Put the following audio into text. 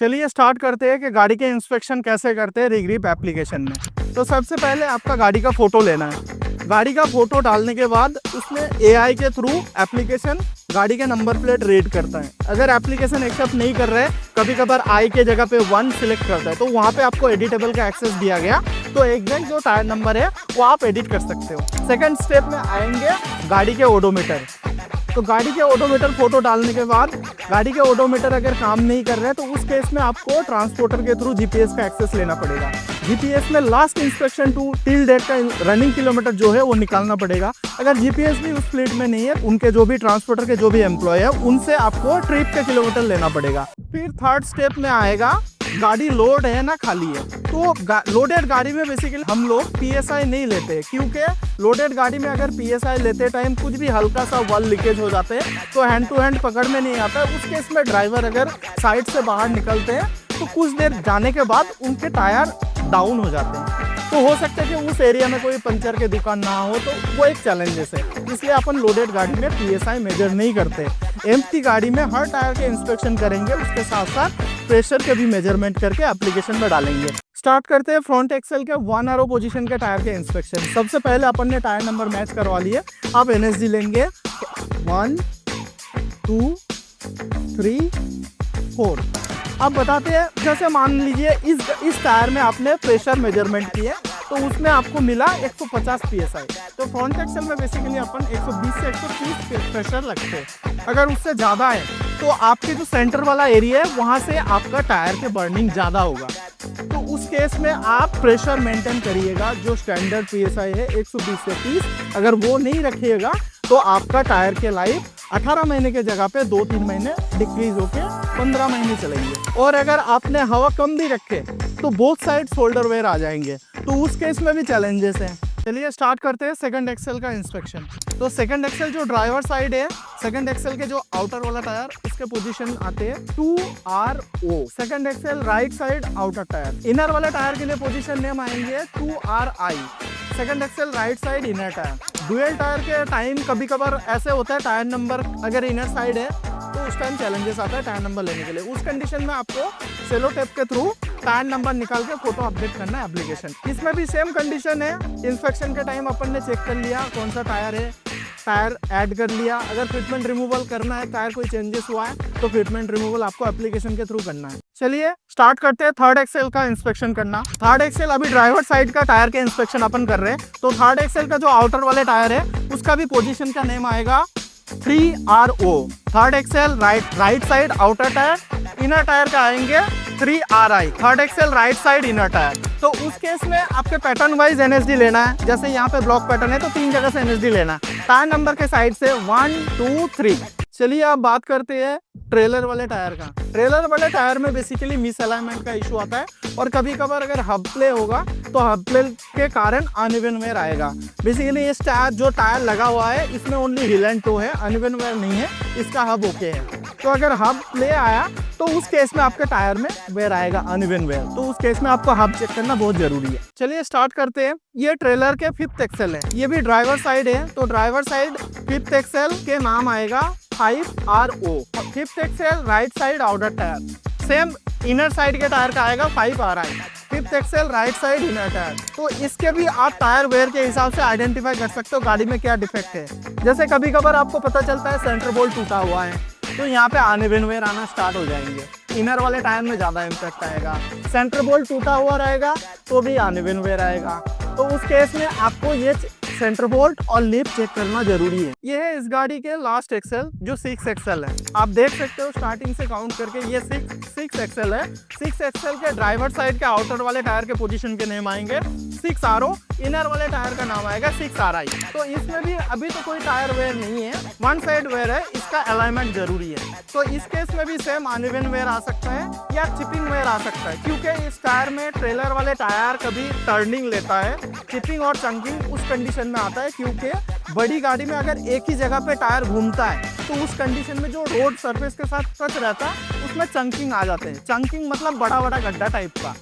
चलिए स्टार्ट करते हैं कि गाड़ी के इंस्पेक्शन कैसे करते हैं रिग्रिप एप्लीकेशन में। तो सबसे पहले आपका गाड़ी का फोटो लेना है। गाड़ी का फोटो डालने के बाद उसमें एआई के थ्रू एप्लीकेशन गाड़ी के नंबर प्लेट रीड करता है। अगर एप्लीकेशन एक्सेप्ट नहीं कर रहे, कभी कभार आई के जगह पे 1 सिलेक्ट करता है, तो वहाँ पे आपको एडिटेबल का एक्सेस दिया गया, तो एग्जैक्ट जो टायर नंबर है वो आप एडिट कर सकते हो। सेकंड स्टेप में आएंगे गाड़ी के ओडोमीटर। तो गाड़ी के ओडोमीटर फोटो डालने के बाद गाड़ी के ओडोमीटर अगर काम नहीं कर रहे हैं तो उस केस में आपको ट्रांसपोर्टर के थ्रू जीपीएस का एक्सेस लेना पड़ेगा। जीपीएस में last inspection to till date का रनिंग किलोमीटर जो है वो निकालना पड़ेगा। अगर जीपीएस भी उस फ्लीट में नहीं है, उनके जो भी ट्रांसपोर्टर के जो भी एम्प्लॉय है उनसे आपको ट्रिप के किलोमीटर लेना पड़ेगा। फिर थर्ड स्टेप में आएगा गाड़ी लोड है ना खाली है। तो लोडेड गाड़ी में बेसिकली हम लोग पीएसआई नहीं लेते, क्योंकि लोडेड गाड़ी में अगर पीएसआई लेते टाइम कुछ भी हल्का सा वॉल लीकेज हो जाते हैं तो हैंड टू हैंड पकड़ में नहीं आता है। उस केस में ड्राइवर अगर साइड से बाहर निकलते हैं तो कुछ देर जाने के बाद उनके टायर डाउन हो जाते हैं। तो हो सकता है कि उस एरिया में कोई पंचर की दुकान ना हो, तो वो एक चैलेंजेस है। इसलिए अपन लोडेड गाड़ी में पीएसआई मेजर नहीं करते। एम्प्टी गाड़ी में हर टायर के इंस्पेक्शन करेंगे, उसके साथ साथ प्रेशर के भी मेजरमेंट करके एप्लीकेशन में डालेंगे। स्टार्ट करते हैं फ्रंट एक्सेल के 1 आरो पोजीशन के टायर के इंस्पेक्शन। सबसे पहले अपन ने टायर नंबर मैच करवा लिए। आप एनएसडी लेंगे 1 2 3 4। अब बताते हैं, जैसे मान लीजिए इस टायर में आपने प्रेशर मेजरमेंट किए तो उसमें आपको मिला 150 पीएसआई। तो फ्रंट एक्सेल में बेसिकली अपन 120 से 130 प्रेशर लगते हैं। अगर उससे ज़्यादा है तो आपके जो सेंटर वाला एरिया है वहाँ से आपका टायर के बर्निंग ज़्यादा होगा। तो उस केस में आप प्रेशर मेंटेन करिएगा। जो स्टैंडर्ड पीएसआई है 120 से 30, अगर वो नहीं रखिएगा तो आपका टायर के लाइफ 18 महीने के जगह पे 2-3 महीने डिक्रीज होके 15 महीने चलेंगे। और अगर आपने हवा कम भी रखे तो बोथ साइड शोल्डर वेयर आ जाएंगे, तो उस केस में भी चैलेंजेस हैं। चलिए स्टार्ट करते हैं सेकंड एक्सेल का इंस्पेक्शन। तो सेकंड एक्सेल जो ड्राइवर साइड है, सेकंड एक्सेल के जो आउटर वाला टायर, उसके पोजीशन आते हैं 2RO। Second axle right side outer tyre. Inner वाले टायर के लिए पोजीशन नेम आएंगे 2RI। Second axle right side inner tyre. Dual tyre के टाइम कभी कभार ऐसे होता है, टायर नंबर अगर इनर साइड है तो उस टाइम चैलेंजेस आता है टायर नंबर लेने के लिए। उस कंडीशन में आपको सेलो टेप के थ्रू टायर नंबर निकाल के फोटो अपडेट करना है एप्लीकेशन। इसमें भी सेम कंडीशन है। इंस्पेक्शन के टाइम अपन ने चेक कर लिया कौन सा टायर है, टायर ऐड कर लिया। अगर फिटमेंट रिमूवल करना है, टायर कोई चेंजेस हुआ है तो फिटमेंट रिमूवल आपको एप्लीकेशन के थ्रू करना है। चलिए स्टार्ट करते हैं थर्ड एक्सेल का इंस्पेक्शन करना। थर्ड एक्सेल अभी ड्राइवर साइड का टायर के इंस्पेक्शन अपन कर रहे हैं। तो थर्ड एक्सेल का जो आउटर वाले टायर है उसका भी पोजीशन का नेम आएगा 3RO। Third axle right side outer tyre. Inner tyre का आएंगे 3RI। Third axle right side inner tyre. तो उस केस में आपके पैटर्न वाइज एनएसडी लेना है। जैसे यहाँ पे ब्लॉक पैटर्न है तो 3 जगह से एनएसडी लेना है, टायर नंबर के साइड से 1 2 3। चलिए अब बात करते हैं ट्रेलर वाले टायर का। ट्रेलर वाले टायर में बेसिकली मिस अलाइनमेंट का इशू आता है, और कभी कभार अगर हब प्ले होगा तो हब प्ले के कारण अनइवन वेयर आएगा। बेसिकली इस टायर जो टायर लगा हुआ है इसमें ओनली हिल एंड टो है, अनइवन वेयर नहीं है, इसका हब ओके है। तो अगर हब प्ले आया तो उस केस में आपके टायर में वेयर आएगा, अनइवन वेयर। तो उस केस में आपको हब चेक करना बहुत जरूरी है। चलिए स्टार्ट करते हैं। ये ट्रेलर के 5th एक्सेल है, ये भी ड्राइवर साइड है। तो ड्राइवर साइड 5th एक्सेल के नाम आएगा 5RO। 5th axle right side outer tyre. Same inner side के टायर का आएगा 5RI। 5th axle right side inner tyre. तो इसके भी आप टायर वेयर के हिसाब से आइडेंटिफाई कर सकते हो गाड़ी में क्या डिफेक्ट है। जैसे कभी कभार आपको पता चलता है सेंटर बोल्ट टूटा हुआ है तो यहाँ पे अनइवन वेयर आना स्टार्ट हो जाएंगे। इनर वाले टायर में ज़्यादा इम्पैक्ट आएगा। सेंटर बोल्ट टूटा हुआ रहेगा तो भी अनइवन वेयर आएगा। तो उस केस में आपको ये सेंटर बोल्ट और लिप चेक करना जरूरी है। ये है इस गाड़ी के लास्ट एक्सेल जो 6 एक्सेल है। आप देख सकते हो स्टार्टिंग से काउंट करके ये 6 एक्सेल है। 6 एक्सेल के ड्राइवर साइड के आउटर वाले टायर के पोजीशन के नेम आएंगे 6RO। इनर वाले टायर का नाम आएगा 6RI। तो इसमें भी अभी तो कोई टायर वेयर नहीं है, 1 साइड वेयर है, इसका अलाइनमेंट जरूरी है। तो इस केस में भी सेम अनइवन वेयर आ सकता है या चिपिंग वेयर आ सकता है, क्योंकि इस टायर में ट्रेलर वाले टायर कभी टर्निंग लेता है। चिपिंग और चंकिंग उस कंडीशन में आता है क्योंकि बड़ी गाड़ी में अगर एक ही जगह पे टायर घूमता है तो उस कंडीशन में जो रोड सरफेस के साथ टच रहता है उसमें चंकिंग आ जाते हैं। चंकिंग मतलब बड़ा बड़ा गड्ढा टाइप का।